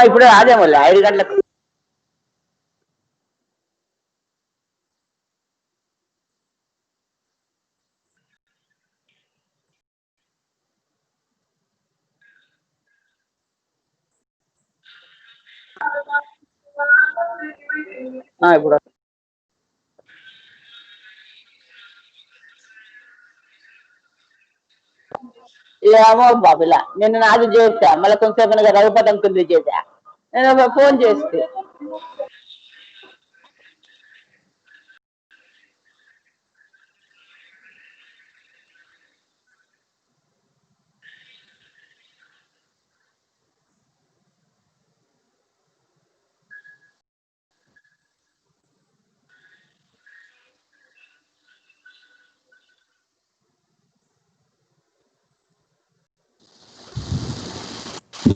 ఇప్పుడు అదేమో 5 గంటలకు ఇప్పుడు ఏమో బాబులా నేను నాది చేసా మళ్ళీ కొంచెంసేపు రఘుపతి అంకుల్ది చేసా నేను ఫోన్ చేస్తే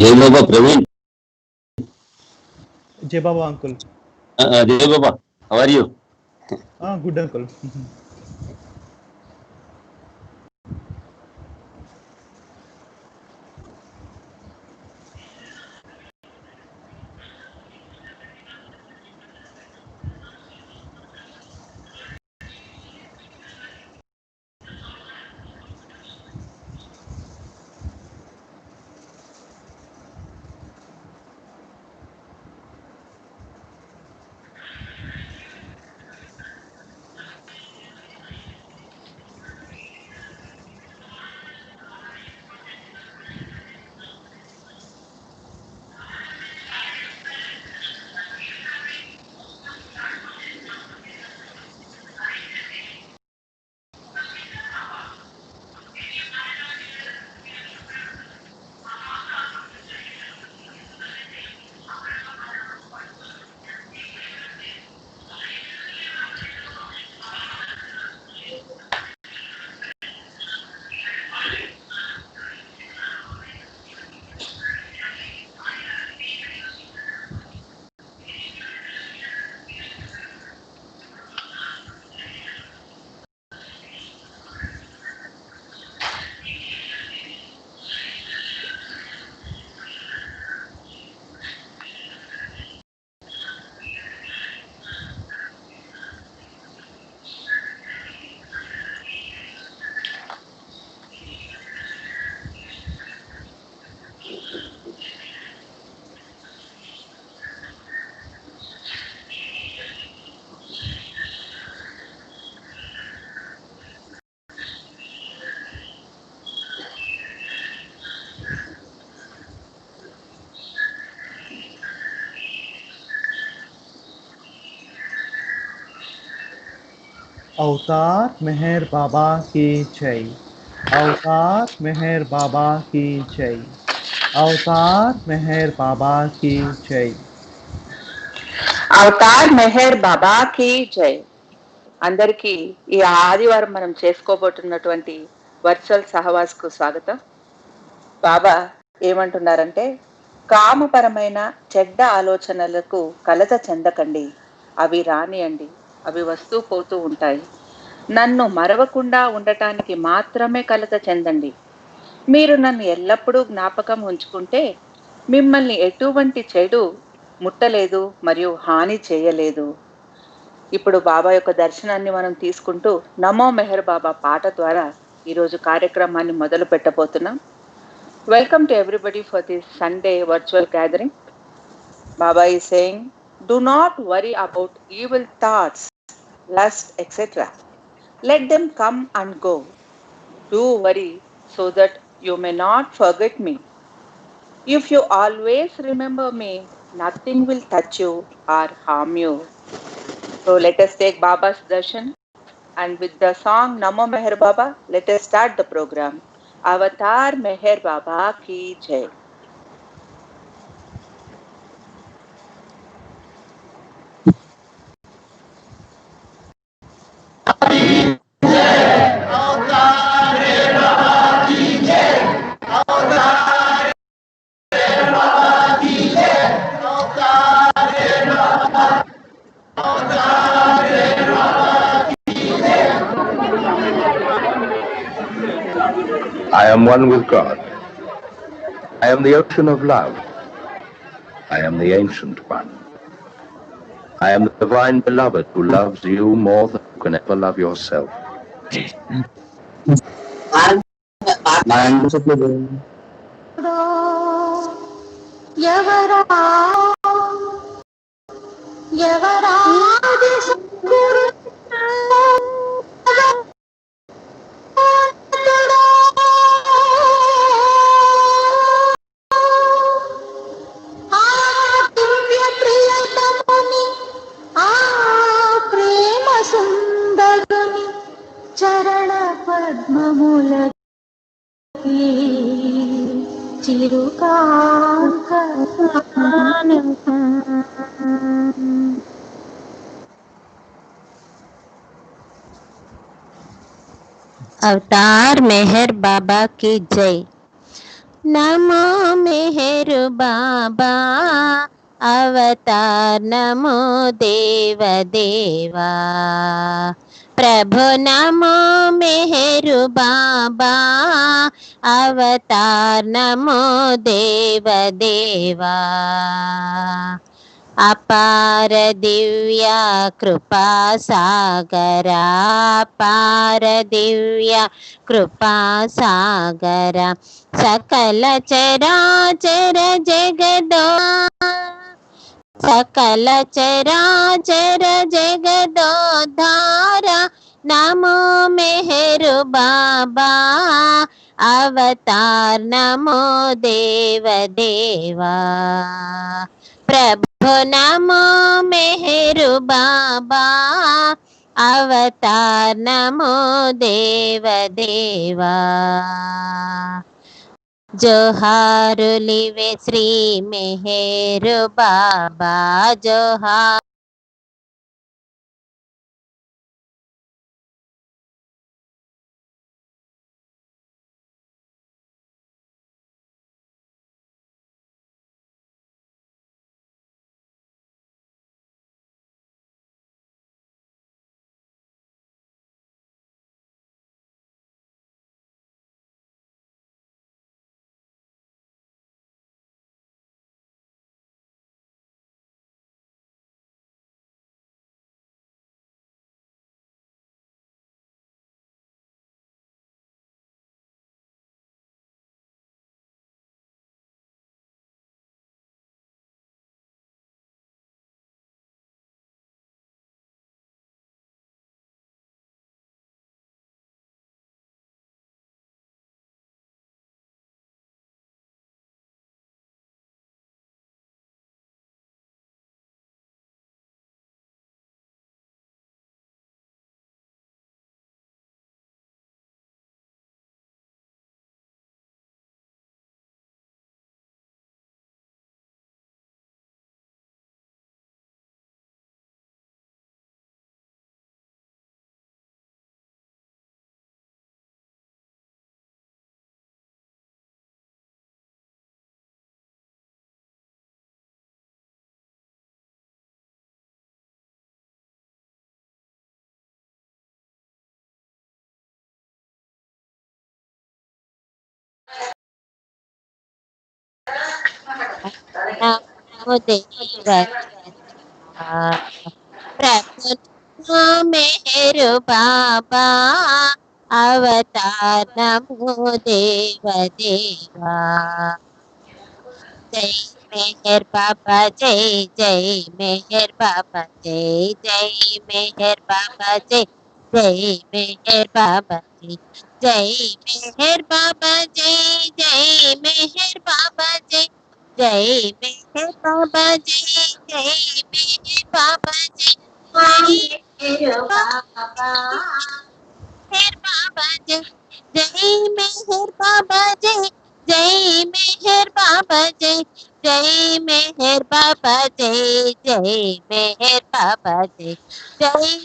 జై బాబా ప్రవీణ్. జై బాబా అంకుల్. జై Baba, how are you? Good uncle. Avatar Meher बाबा की जय। अवतार मेहर बाबा की जय। अवतार मेहर बाबा की जय। అవతార్ మెహర్ బాబా కి జై. అందరికీ ఈ ఆదివారం మనం చేసుకోబోతున్నటువంటి వర్చువల్ సహవాస్ కు స్వాగతం. బాబా ఏమంటున్నారంటే, కామపరమైన చెడ్డ ఆలోచనలకు కలత చెందకండి, అవి రానియండి, అవి వస్తూ పోతూ ఉంటాయి. నన్ను మరవకుండా ఉండటానికి మాత్రమే కలత చెందండి. మీరు నన్ను ఎల్లప్పుడూ జ్ఞాపకం ఉంచుకుంటే మిమ్మల్ని ఎటువంటి చెడు ముట్టలేదు మరియు హాని చేయలేదు. ఇప్పుడు బాబా యొక్క దర్శనాన్ని మనం తీసుకుంటూ నమో మెహర్ బాబా పాట ద్వారా ఈరోజు కార్యక్రమాన్ని మొదలు పెట్టబోతున్నాం. Welcome to everybody for this Sunday virtual gathering. Baba is saying, do not worry about evil thoughts, lust, etc. Let them come and go. Do worry so that you may not forget me. If you always remember me, nothing will touch you or harm you. So let us take Baba's darshan, and with the song Namo Meher Baba, let us start the program. Avatar Meher Baba ki Jai. I am one with God. I am the ocean of love. I am the ancient one. I am the divine beloved who loves you more than you can ever love yourself. చరణ పద్మములకి చిరుకాంతాను अवतार मेहर बाबा की जय। नमो मेहर बाबा अवतार नमो देव देवा। प्रभु नमो मेहर बाबा अवतार नमो देव देवा। अपार दिव्य कृपा सागरा अपार दिव्य कृपा सागरा सकल चराचर जगदो सकल चराचर जगदोद्धारा नमो मेहर बाबा अवतार नमो देव देवा। प्रभु नमो मेहर बाबा अवतार नमो देव देवा। जोहारुलिवे श्री मेहर बाबा जोहार नमो देव देवा। प्रभु नमो मेहर बाबा अवतार नमो देव देवा। जय मेहर बाबा जय जय मेहर बाबा जय जय मेहर बाबा जय जय मेहर बाबा जी, जय मेहर बाबा जय, जय मेहर बाबा जय, जय मेहर बाबा जय, जय मेहर बाबा जय, जय मेहर बाबा जय, जय मेहर बाबा जय, जय मेहर बाबा जय, जय मेहर बाबा जय, जय मेहर बाबा जय, जय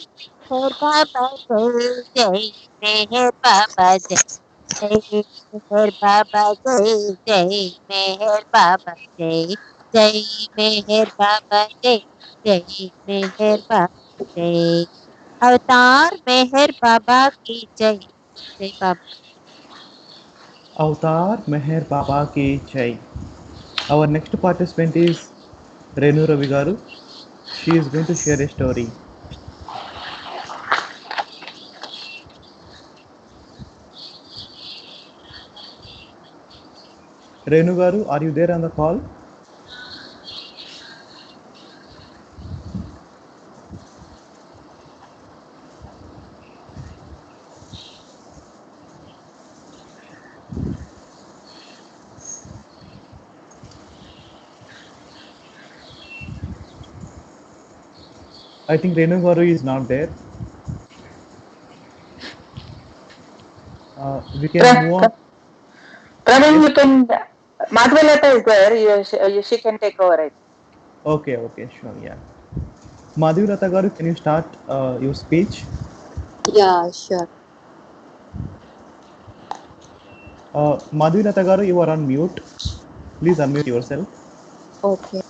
मेहर बाबा जय, जय मेहर बाबा जय, जय मेहर बाबा जय, जय मेहर बाबा जय, जय मेहर बाबा जय, जय मेहर बाबा जय, अवतार मेहर बाबा की जय, जय बाबा। Avatar Meher Baba ki Jai. Our next participant is Renu Ravi garu. She is going to share a story. Renu garu, are you there on the call? I think Renu garu is not there. We can move on. Praveen, Yes. you can. Madhvalata is there. She can take over it. Okay, okay, sure, yeah. Madhurata garu, can you start your speech? Yeah, sure. Madhurata garu, you are on mute. Please unmute yourself. Okay.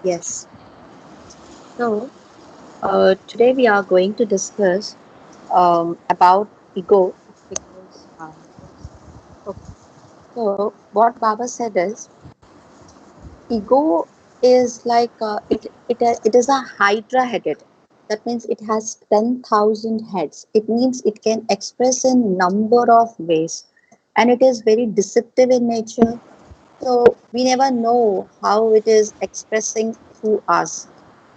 Yes. So, today we are going to discuss about ego because okay. So, what Baba said is ego is like it is a hydra headed. That means it has 10,000 heads. It means it can express in number of ways, and it is very deceptive in nature. So we never know how it is expressing through us.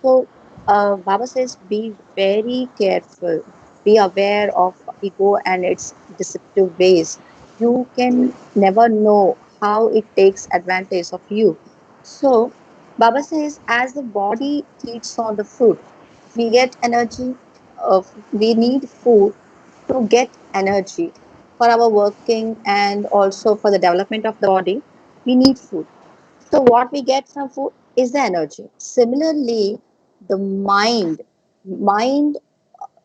So Baba says, be very careful, be aware of ego and its deceptive ways. You can never know how it takes advantage of you. So Baba says, as the body feeds on the food, we get energy. We need food to get energy for our working and also for the development of the body. We need food. So what we get from food is the energy. Similarly, the mind,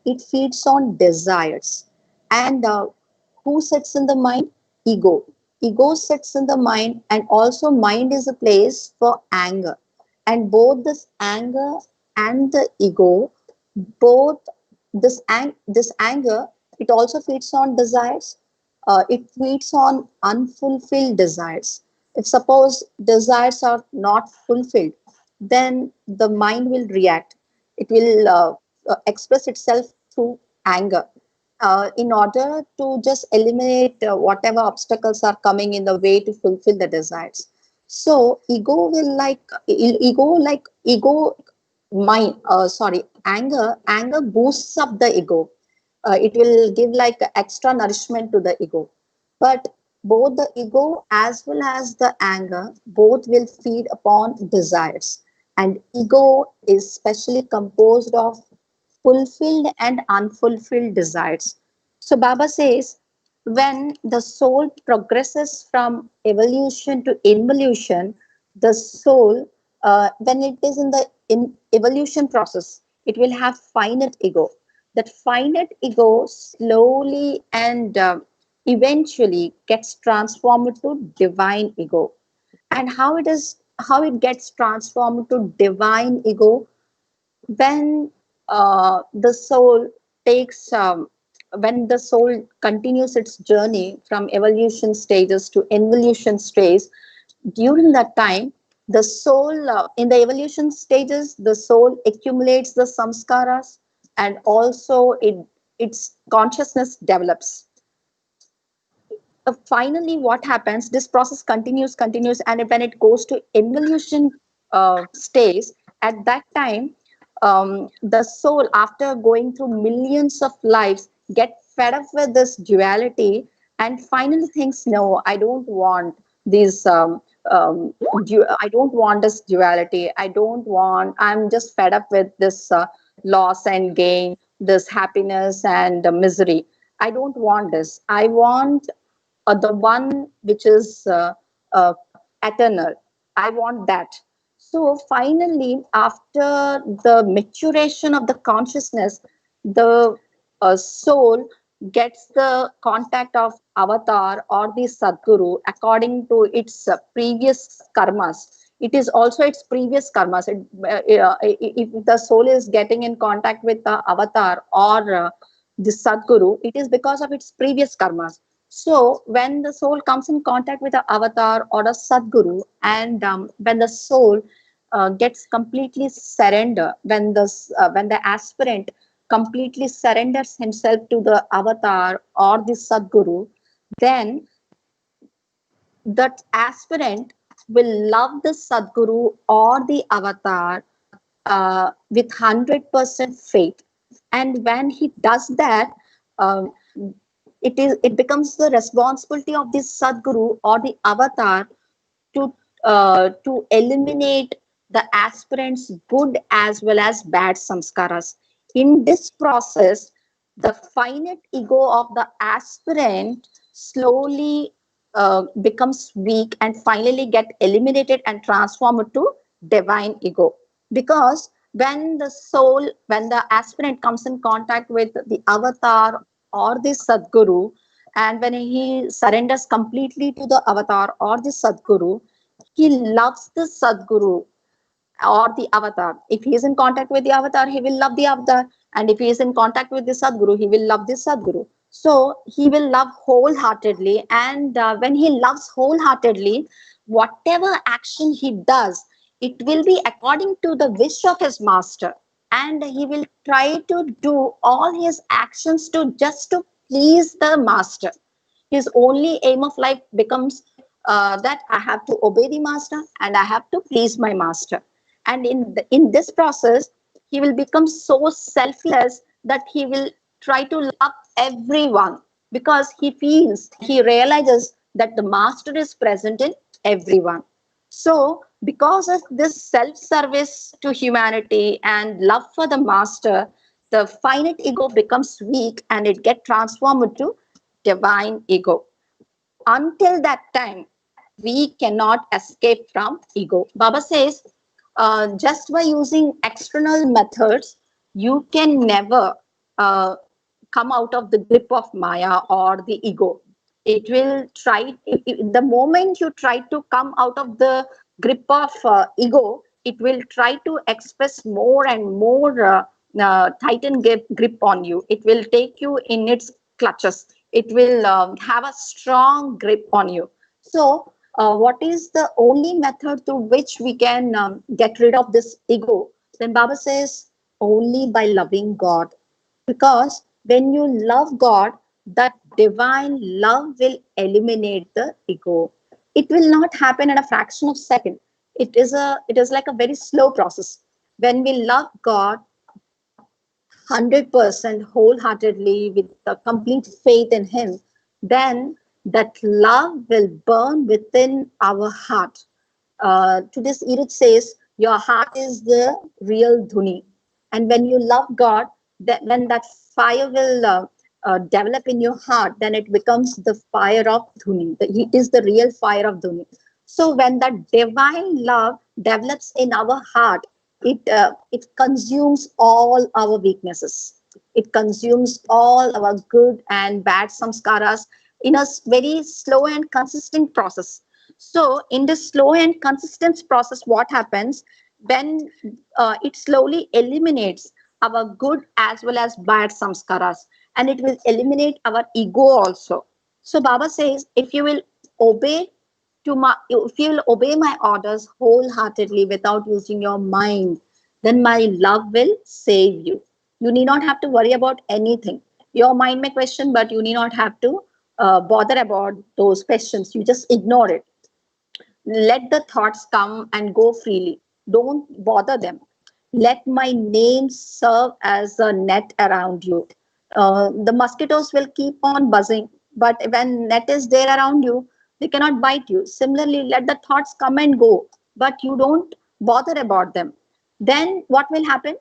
it feeds on desires. And who sits in the mind? Ego. Ego sits in the mind, and also mind is a place for anger. And both this anger and the ego, both this anger, it also feeds on desires. It feeds on unfulfilled desires. If suppose desires are not fulfilled, then the mind will react. It will express itself through anger in order to just eliminate whatever obstacles are coming in the way to fulfill the desires. So ego mind sorry anger boosts up the ego. It will give like extra nourishment to the ego, but both the ego as well as the anger both will feed upon desires, and ego is specially composed of fulfilled and unfulfilled desires. So Baba says, when the soul progresses from evolution to involution, the soul, when it is in the evolution process, it will have finite ego. That finite ego slowly and eventually gets transformed to divine ego. And how it gets transformed to divine ego when the soul takes when the soul continues its journey from evolution stages to involution stage. During that time, the soul in the evolution stages, the soul accumulates the samskaras, and also its consciousness develops. Finally what happens, this process continues, and when it goes to involution stage, at that time the soul, after going through millions of lives, get fed up with this duality and finally thinks, no, I don't want these. I don't want this duality. I'm just fed up with this loss and gain, this happiness and misery. I don't want this. I want the one which is uh, eternal. I want that. So finally, after the maturation of the consciousness, the soul gets the contact of avatar or the Sadguru according to its previous karmas. It is also its previous karmas. If the soul is getting in contact with the avatar or the Sadguru, it is because of its previous karmas. So when the soul comes in contact with the avatar or a Sadguru, and when the soul gets completely surrender, when the aspirant completely surrenders himself to the avatar or the Sadguru, then that aspirant will love the Sadguru or the avatar with 100% faith. And when he does that, um, it becomes the responsibility of the Sadguru or the avatar to eliminate the aspirant's good as well as bad samskaras. In this process, the finite ego of the aspirant slowly becomes weak and finally get eliminated and transformed to divine ego. Because when the aspirant comes in contact with the avatar or the Sadguru, and when he surrenders completely to the avatar or the Sadguru, he loves the Sadguru or the avatar. If he is in contact with the avatar, he will love the avatar. And if he is in contact with the Sadguru, he will love the Sadguru. So he will love wholeheartedly. And when he loves wholeheartedly, whatever action he does, it will be according to the wish of his master. And he will try to do all his actions to just to please the master. His only aim of life becomes that I have to obey the master and I have to please my master. And in this process, he will become so selfless that he will try to love everyone because he realizes that the master is present in everyone. So, because of this self service to humanity and love for the master, the finite ego becomes weak and it gets transformed to divine ego. Until that time, we cannot escape from ego. Baba says, just by using external methods, you can never uh, come out of the grip of Maya or the ego. It will try, the moment you try to come out of the grip of ego, it will try to express more and more tighten grip on you. It will take you in its clutches. It will have a strong grip on you. So, what is the only method through which we can get rid of this ego? Then Baba says, only by loving God. Because when you love God, that divine love will eliminate the ego. It will not happen in a fraction of a second. It is like a very slow process. When we love God 100% wholeheartedly with a complete faith in Him, then that love will burn within our heart. To this, Edith says, your heart is the real dhuni. And when you love God, when that fire will develop in your heart, then it becomes the fire of dhuni. It is the real fire of dhuni. So when that divine love develops in our heart, it consumes all our weaknesses. It consumes all our good and bad samskaras in a very slow and consistent process. So in this slow and consistent process, what happens when it slowly eliminates our good as well as bad samskaras, and it will eliminate our ego also. So Baba says, if you will obey my orders wholeheartedly without using your mind, then my love will save you. You need not have to worry about anything. Your mind may question, but you need not have to bother about those questions. You just ignore it. Let the thoughts come and go freely. Don't bother them. Let my name serve as a net around you. The mosquitoes will keep on buzzing, but when net is there around you, they cannot bite you. Similarly, let the thoughts come and go, but you don't bother about them. Then what will happen?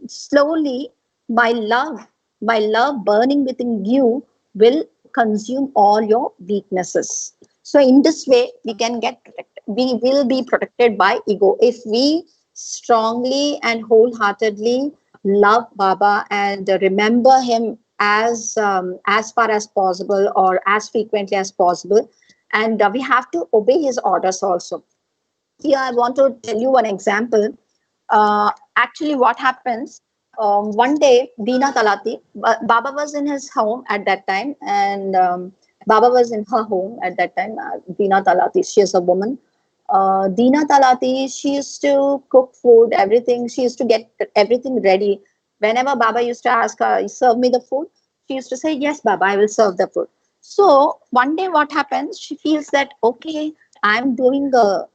Slowly, my love burning within you will consume all your weaknesses. So in this way, we can get protected. We will be protected by ego if we strongly and wholeheartedly love Baba and remember him as far as possible or as frequently as possible. And we have to obey his orders also. Here I want to tell you one example. Actually, what happens? One day, Dina Talati, Baba was in his home at that time, and Baba was in her home at that time. Dina Talati, she is a woman. Dina Talati, she used to cook food, everything. She used to get everything ready. Whenever Baba used to ask her, serve me the food, she used to say, yes, Baba, I will serve the food. So one day, what happens? She feels that, okay, I'm doing a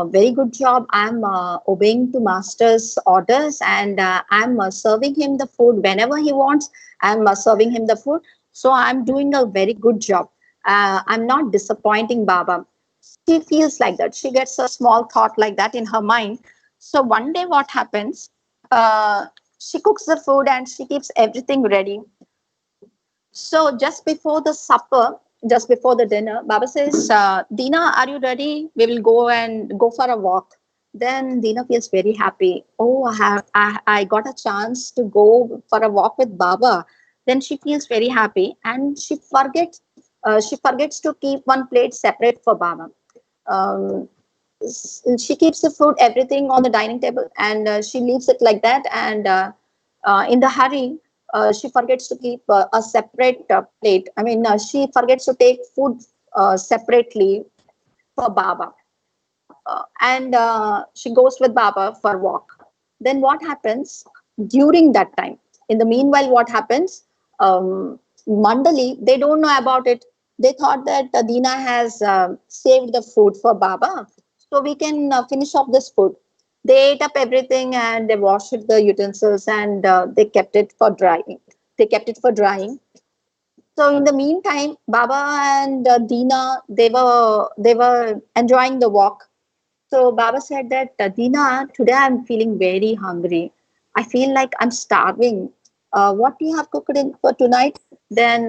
very good job. I'm obeying to master's orders, and I'm serving him the food whenever he wants. I'm serving him the food. So I'm doing a very good job. I'm not disappointing Baba. She feels like that. She gets a small thought like that in her mind. So one day, what happens? She cooks the food and she keeps everything ready. So just before the supper, just before the dinner, Baba says, Dina, are you ready? We will go for a walk. Then Dina feels very happy. Oh, I got a chance to go for a walk with Baba. Then she feels very happy and she forgets to keep one plate separate for Baba. Um, she keeps the food, everything on the dining table, and she leaves it like that. And in the hurry, she forgets to keep a separate plate. I mean, she forgets to take food separately for Baba. And she goes with Baba for a walk. Then what happens during that time? In the meanwhile, what happens? Mandali, they don't know about it. They thought that Dina has saved the food for Baba, so we can finish off this food. They ate up everything and they washed the utensils and they kept it for drying. They kept it for drying. So in the meantime, Baba and Dina, they were enjoying the walk. So Baba said that, Dina, today I'm feeling very hungry. I feel like I'm starving. What do you have cooked in for tonight? Then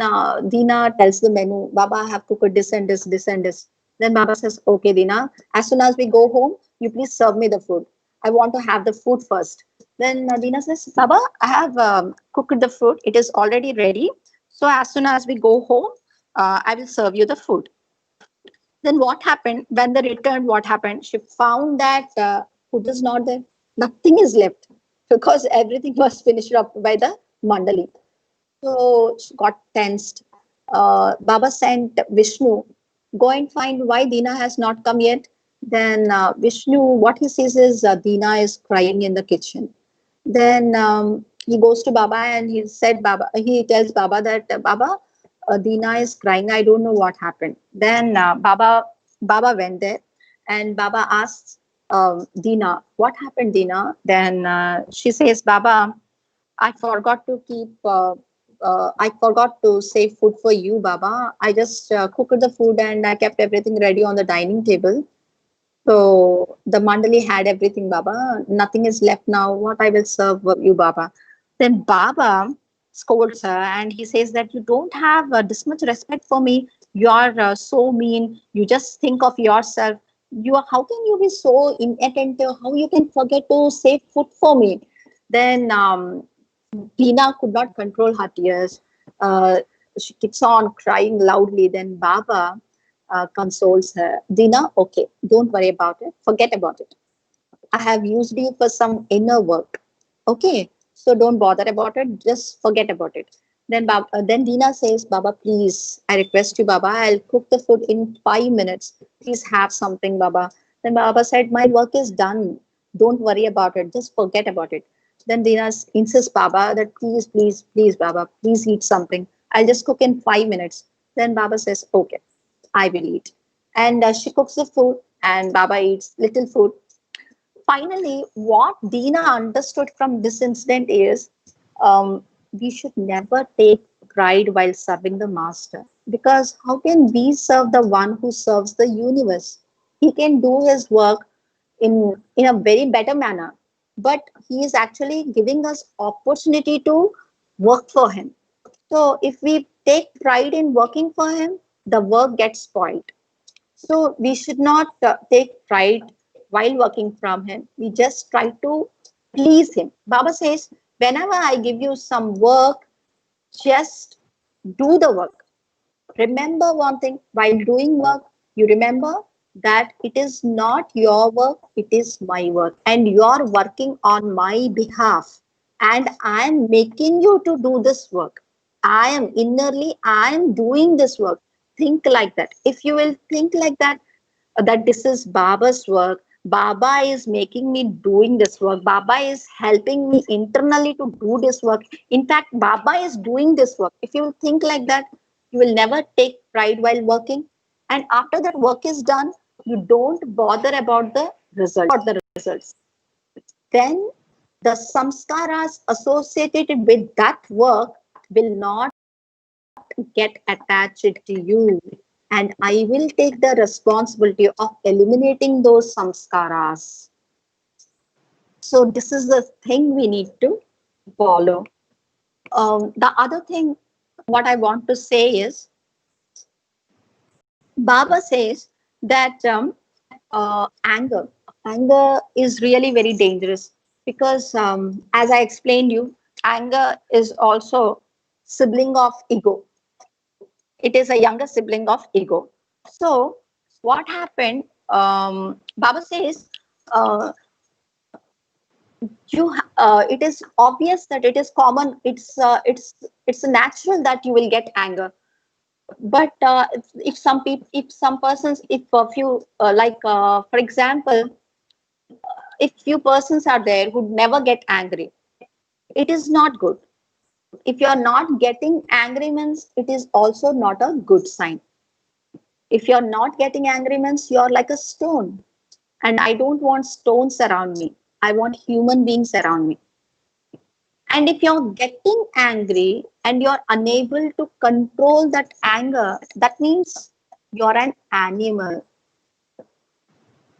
Dina tells the menu. Baba, I have cooked this and this, this and this. Then Baba says, okay, Dina, as soon as we go home, you please serve me the food. I want to have the food first. Then Dina says, Baba, I have cooked the food. It is already ready. So as soon as we go home, I will serve you the food. Then what happened when they returned? What happened? She found that food is not there. Nothing is left because everything was finished up by the mandali. So she got tensed. Baba sent Vishnu, go and find why Dina has not come yet. Then Vishnu, what he sees is Dina is crying in the kitchen. Then he goes to Baba and he tells Baba that, Baba, Dina is crying. I don't know what happened. Then Baba went there and Baba asks Dina, what happened, Dina? Then she says, Baba, I forgot to I forgot to save food for you, Baba. I just cooked the food and I kept everything ready on the dining table. So the mandali had everything, Baba. Nothing is left now. What I will serve you, Baba. Then Baba scolds her and he says that you don't have this much respect for me. You are so mean. You just think of yourself. How can you be so inattentive? How you can forget to save food for me? Then Tina could not control her tears. Uh, she keeps on crying loudly. Then Baba consoles her. Dina, okay, don't worry about it. Forget about it. I have used you for some inner work. Okay, so don't bother about it. Just forget about it. Then Dina says, Baba, please, I request you, Baba, I'll cook the food in 5 minutes. Please have something, Baba. Then Baba said, my work is done. Don't worry about it. Just forget about it. Then Dina insists, Baba, that please, please, please, Baba, please eat something. I'll just cook in 5 minutes. Then Baba says, okay, I will eat. And she cooks the food and Baba eats little food. finally, what Dina understood from this incident is we should never take pride while serving the master, because how can we serve the one who serves the universe? He can do his work in a very better manner, but he is actually giving us opportunity to work for him. So if we take pride in working for him, the work gets spoiled. So we should not take pride while working from him. We just try to please him. Baba says, whenever I give you some work, just do the work. Remember one thing, while doing work, you remember that it is not your work, it is my work. And you are working on my behalf. And I am making you to do this work. I am doing this work. Think like that. If you will think like that, that this is Baba's work. Baba is making me doing this work. Baba is helping me internally to do this work. In fact, Baba is doing this work. If you think like that, you will never take pride while working. And after that work is done, you don't bother about the results. Then the samskaras associated with that work will not get attached to you. And I will take the responsibility of eliminating those samskaras. So this is the thing we need to follow. The other thing, what I want to say is, Baba says that anger is really very dangerous, because as I explained you, anger is also sibling of ego. It is a younger sibling of ego. So what happened? Baba says, uh, it is obvious that it is common. It's natural that you will get anger. But if some people, if some persons, if a few, for example, if few persons are there who never get angry, it is not good. If you are not getting angry means it is also not a good sign. If you're not getting angry means you're like a stone. And I don't want stones around me. I want human beings around me. And if you're getting angry and you're unable to control that anger, that means you're an animal.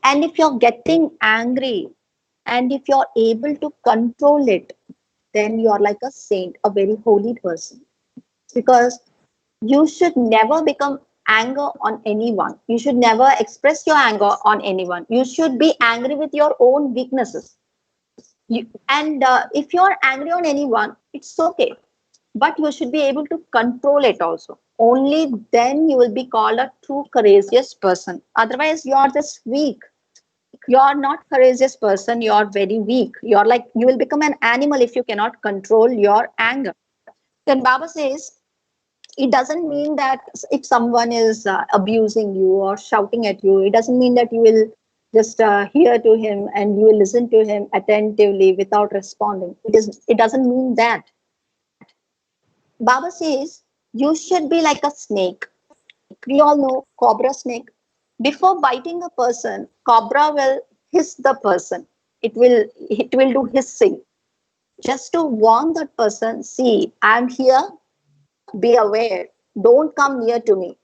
And if you're getting angry and if you're able to control it, then you're like a saint, a very holy person. Because you should never become anger on anyone. You should never express your anger on anyone. You should be angry with your own weaknesses. And if you're angry on anyone, it's okay. But you should be able to control it also. Only then you will be called a true courageous person. Otherwise, you're just weak. You're not courageous person. You're very weak. You're like, you will become an animal if you cannot control your anger. Then Baba says, it doesn't mean that if someone is abusing you or shouting at you, it doesn't mean that you will just hear to him and you will listen to him attentively without responding. It doesn't mean that. Baba says you should be like a snake. We all know cobra snake. Before biting a person, cobra will hiss the person. It will do hissing just to warn that person. See, I'm here. Be aware. Don't come near to me.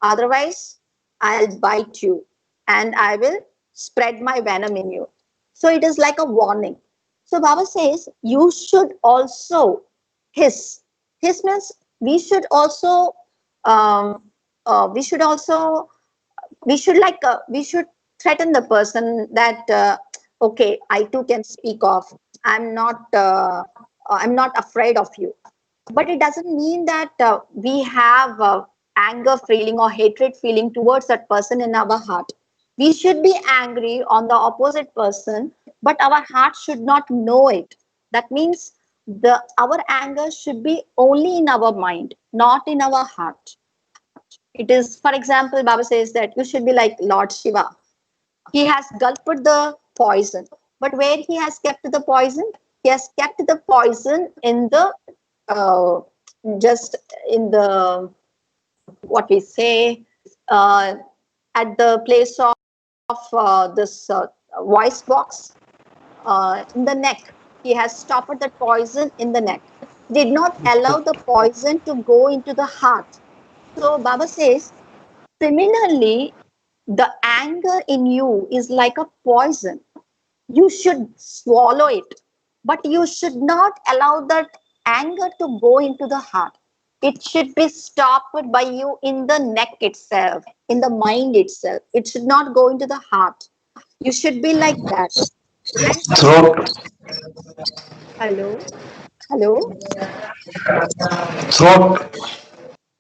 Otherwise, I'll bite you and I will spread my venom in you. So it is like a warning. So Baba says you should also hiss. Hiss means we should also um, we should also we should threaten the person that okay, I too can speak of. I'm not afraid of you. But it doesn't mean that we have anger feeling or hatred feeling towards that person in our heart. We should be angry on the opposite person, but our heart should not know it. That means our anger should be only in our mind, not in our heart. It is, for example, Baba says that you should be like Lord Shiva. He has gulped the poison, but where he has kept the poison? He has kept the poison in the uh, just in the, what we say, uh, at the place of this voice box. in the neck. He has stopped that poison in the neck. Did not allow the poison to go into the heart. So Baba says, similarly, the anger in you is like a poison. You should swallow it, but you should not allow that anger to go into the heart. It should be stopped by you in the neck itself, in the mind itself. It should not go into the heart. You should be like that. And Throat. hello, hello, Throat.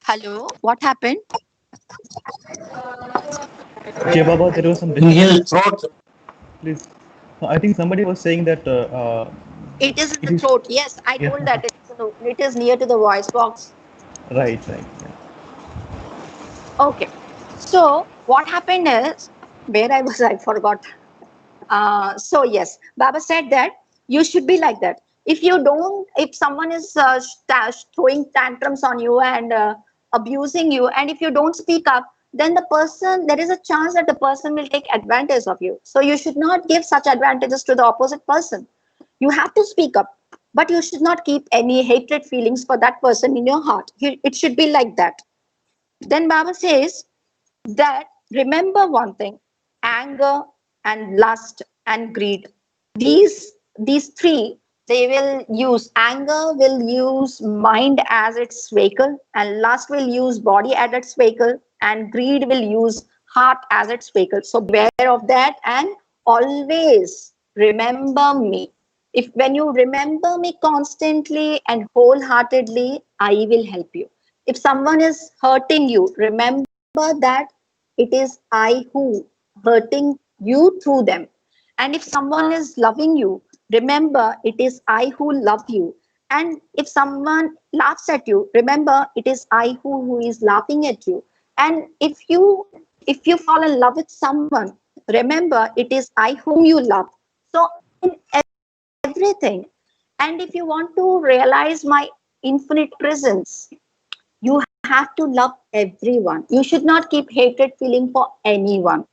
hello. What happened? Jay Baba, there was some In his disturbance. throat. Please. I think somebody was saying that It is in it the is. throat. Yes, I Yeah. told that it is near to the voice box. Right, right. Yeah. Okay. So what happened is, where I was, I forgot. So yes, Baba said that you should be like that. If you don't, if someone is throwing tantrums on you and abusing you, and if you don't speak up, then the person, there is a chance that the person will take advantage of you. So you should not give such advantages to the opposite person. You have to speak up, but you should not keep any hatred feelings for that person in your heart. It should be like that. Then Baba says that remember one thing: anger and lust and greed, these three, they will use, anger will use mind as its vehicle, and lust will use body as its vehicle, and greed will use heart as its vehicle. So beware of that, and always remember me. If when you remember me constantly and wholeheartedly, I will help you. If someone is hurting you, remember that it is I who hurting you through them. And if someone is loving you, remember it is I who love you. And if someone laughs at you, remember it is I who is laughing at you. And if you fall in love with someone, remember it is I whom you love. So in everything, and if you want to realize my infinite presence, you have to love everyone. You should not keep hatred feeling for anyone.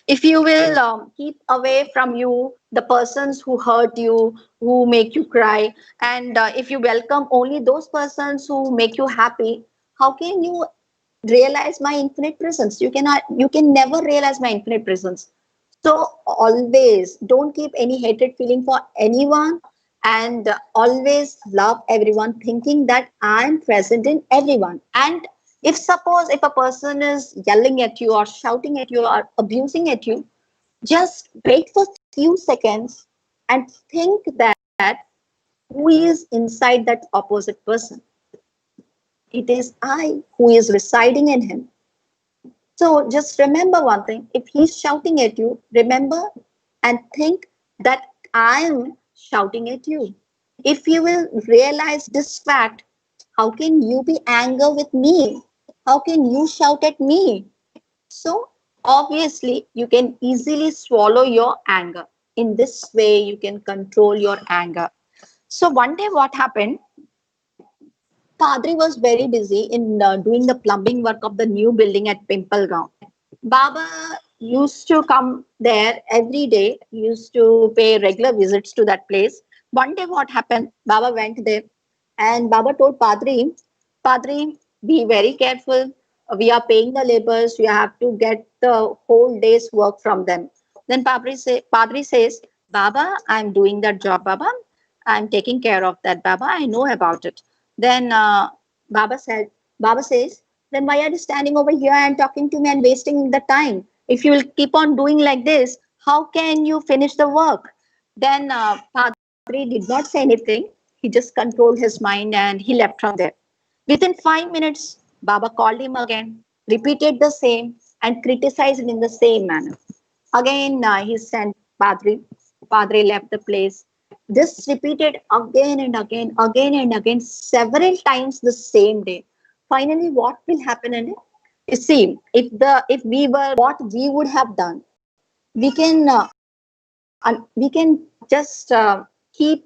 If you will keep away from you the persons who hurt you, who make you cry, and if you welcome only those persons who make you happy, how can you realize my infinite presence? You can never realize my infinite presence. So always don't keep any hatred feeling for anyone, and always love everyone, thinking that I am present in everyone. And if suppose if a person is yelling at you or shouting at you or abusing at you, just wait for few seconds and think that who is inside that opposite person. It is I who is residing in him. So just remember one thing: if he's shouting at you, remember and think that I am shouting at you. If you will realize this fact, how can you be angry with me? How can you shout at me? So obviously, you can easily swallow your anger. In this way, you can control your anger. So one day, what happened? Padri was very busy in doing the plumbing work of the new building at Pimple Ground. Baba used to come there every day. He used to pay regular visits to that place. One day, what happened? Baba went there, and Baba told Padri, Padri, be very careful. We are paying the laborers. You have to get the whole day's work from them. Then Padri says, Baba, I'm doing that job, Baba. I'm taking care of that, Baba. I know about it. Then Baba said, Baba says, then why are you standing over here and talking to me and wasting the time? If you will keep on doing like this, how can you finish the work? Then Padri did not say anything. He just controlled his mind and he left from there. Within 5 minutes, Baba called him again, repeated the same, and criticized him in the same manner. Again, he sent Padri. Padri left the place. This repeated again and again, again and again, several times the same day. Finally, what will happen in it? You see, if we were what we would have done, we can just keep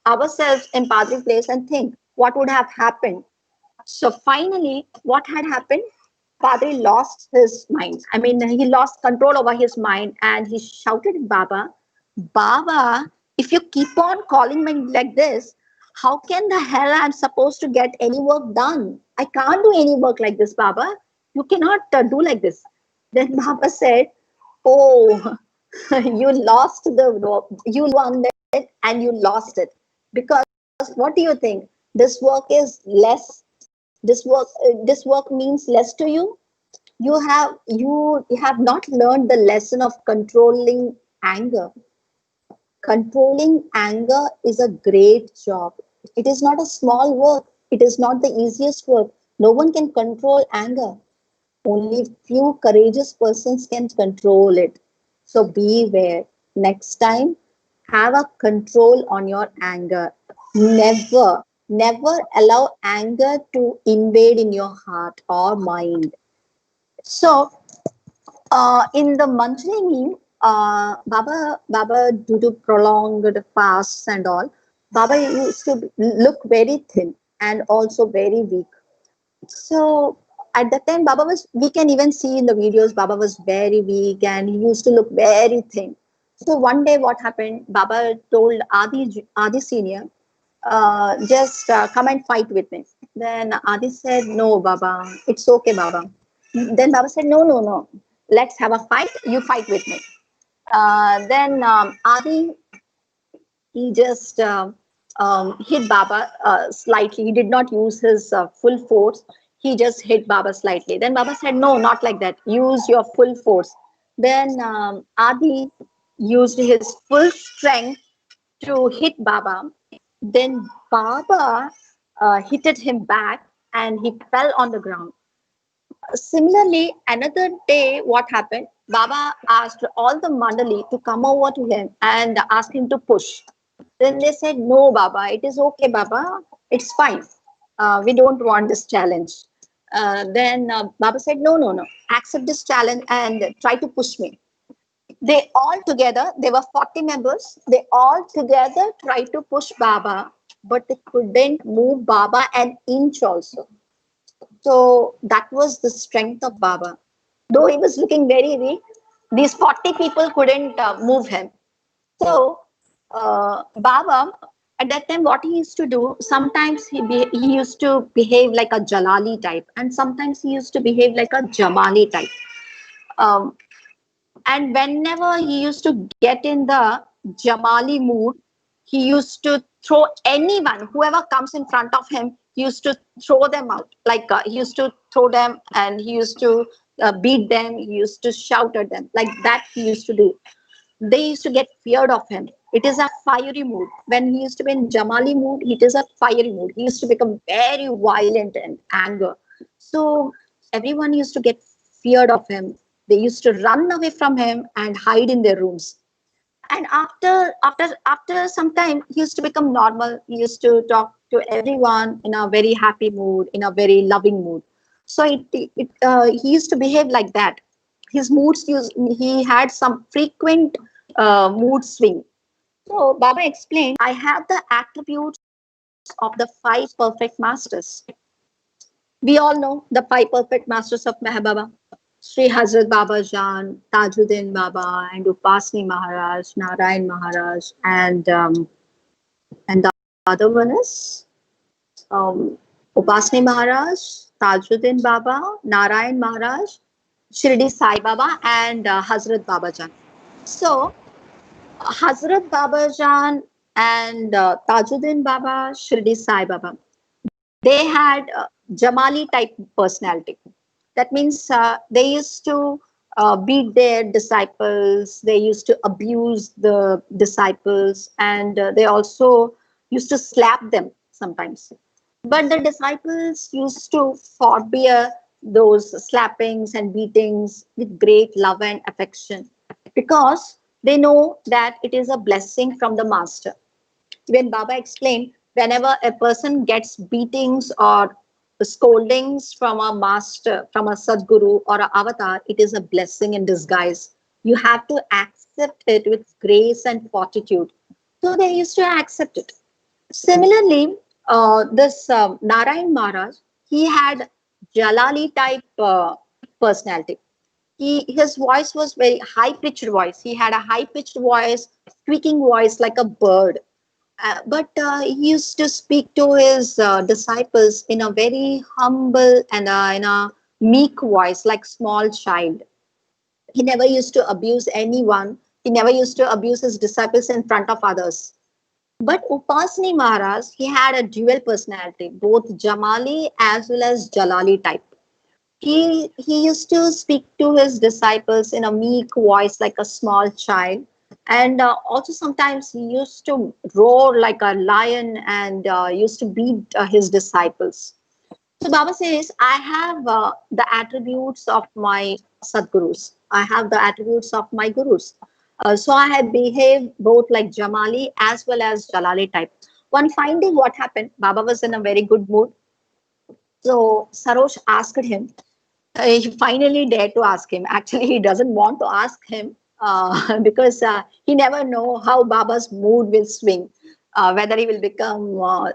ourselves in Padri place and think what would have happened. So finally, what had happened? Padri lost his mind. I mean, he lost control over his mind and he shouted at Baba, Baba, if you keep on calling me like this, how can the hell I'm supposed to get any work done? I can't do any work like this, Baba. You cannot do like this. Then Baba said, oh, you lost you won it and you lost it. Because what do you think? This work is less. This work means less to you. You have not learned the lesson of controlling anger. Controlling anger is a great job. It is not a small work. It is not the easiest work. No one can control anger. Only few courageous persons can control it. So beware. Next time, have a control on your anger. Never allow anger to invade in your heart or mind. So in the monthly meal, Baba, due to prolonged fasts and all, Baba used to look very thin and also very weak. So at that time, we can even see in the videos, Baba was very weak and he used to look very thin. So one day what happened, Baba told Adi Senior, just come and fight with me. Then Adi said, no, Baba, it's okay, Baba. Then Baba said, no, no, no, let's have a fight. You fight with me. Then Adi, he just hit Baba slightly. He did not use his full force. He just hit Baba slightly. Then Baba said, no, not like that. Use your full force. Then Adi used his full strength to hit Baba. Then Baba hit him back and he fell on the ground. Similarly, another day, what happened? Baba asked all the mandali to come over to him and ask him to push. Then they said, no, Baba, it is okay, Baba, it's fine. We don't want this challenge. Then Baba said, no, no, no, accept this challenge and try to push me. They all together, there were 40 members, they all together tried to push Baba, but they couldn't move Baba an inch also. So that was the strength of Baba. Though he was looking very weak, these 40 people couldn't move him. So Baba, at that time, what he used to do, sometimes he used to behave like a Jalali type, and sometimes he used to behave like a Jamali type. Um, and whenever he used to get in the Jamali mood, he used to throw anyone, whoever comes in front of him, he used to throw them out. Like he used to throw them and he used to beat them, he used to shout at them. Like that he used to do. They used to get feared of him. It is a fiery mood. When he used to be in Jamali mood, it is a fiery mood. He used to become very violent and anger. So everyone used to get feared of him. They used to run away from him and hide in their rooms. And after some time, he used to become normal. He used to talk to everyone in a very happy mood, in a very loving mood. So he used to behave like that. His he had some frequent mood swing. So Baba explained, I have the attributes of the five perfect masters. We all know the five perfect masters of Meher Baba. Sri Hazrat Baba Jan, Tajuddin Baba, and Upasni Maharaj, Narayan Maharaj, and the other one is Upasni Maharaj, Tajuddin Baba, Narayan Maharaj, Shirdi Sai Baba, and Hazrat Baba Jan. So Hazrat Baba Jan and Tajuddin Baba, Shirdi Sai Baba, they had Jamali type personality. That means they used to beat their disciples, they used to abuse the disciples, and they also used to slap them sometimes. But the disciples used to forbear those slappings and beatings with great love and affection because they know that it is a blessing from the master. When Baba explained, whenever a person gets beatings or scoldings from a master, from a Sadguru or an avatar, it is a blessing in disguise. You have to accept it with grace and fortitude. So they used to accept it. Similarly, this Narayan Maharaj, he had Jalali type personality. his voice was very high pitched voice. He had a high pitched voice, squeaking voice like a bird. But he used to speak to his disciples in a very humble and in a meek voice, like small child. He never used to abuse anyone. He never used to abuse his disciples in front of others. But Upasani Maharaj, he had a dual personality, both Jamali as well as Jalali type. He used to speak to his disciples in a meek voice like a small child, and also sometimes he used to roar like a lion and used to beat his disciples. So Baba says, I have the attributes of my Sadgurus. I have the attributes of my Gurus. So I have behaved both like Jamali as well as Jalali type. One fine day, what happened? Baba was in a very good mood. So Sarosh asked him, he finally dared to ask him. Actually, he doesn't want to ask him because he never know how Baba's mood will swing, whether he will become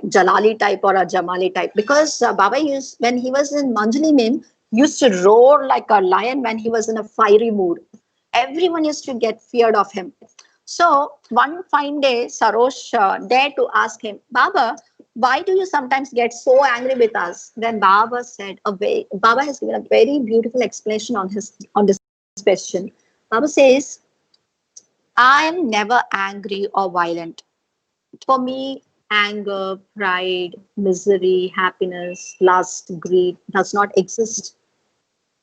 Jalali type or a Jamali type. Because Baba used, when he was in Manjali Mim, used to roar like a lion when he was in a fiery mood. Everyone used to get feared of him. So one fine day, Sarosh dared to ask him, Baba, why do you sometimes get so angry with us? Then Baba said, Baba has given a very beautiful explanation on this question. Baba says, I am never angry or violent. For me, anger, pride, misery, happiness, lust, greed does not exist.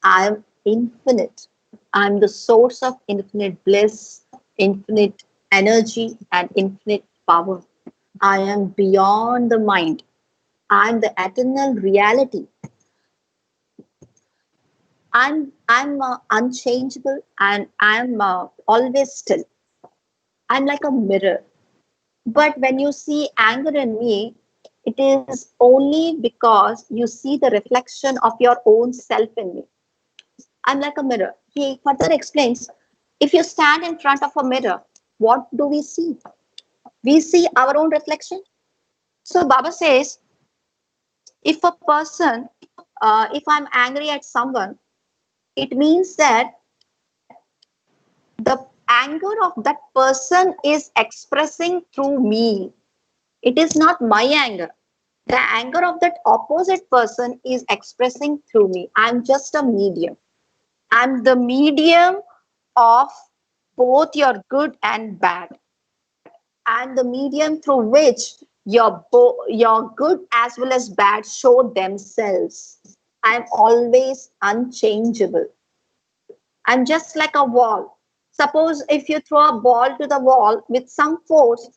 I am infinite. I'm the source of infinite bliss, infinite energy, and infinite power. I am beyond the mind. I'm the eternal reality. I'm unchangeable, and I'm always still. I'm like a mirror. But when you see anger in me, it is only because you see the reflection of your own self in me. I'm like a mirror. He further explains, if you stand in front of a mirror, what do we see? We see our own reflection. So Baba says, if a person, if I'm angry at someone, it means that the anger of that person is expressing through me. It is not my anger. The anger of that opposite person is expressing through me. I'm just a medium. I'm the medium of both your good and bad, and the medium through which your good as well as bad show themselves. I'm always unchangeable. I'm just like a wall. Suppose if you throw a ball to the wall with some force,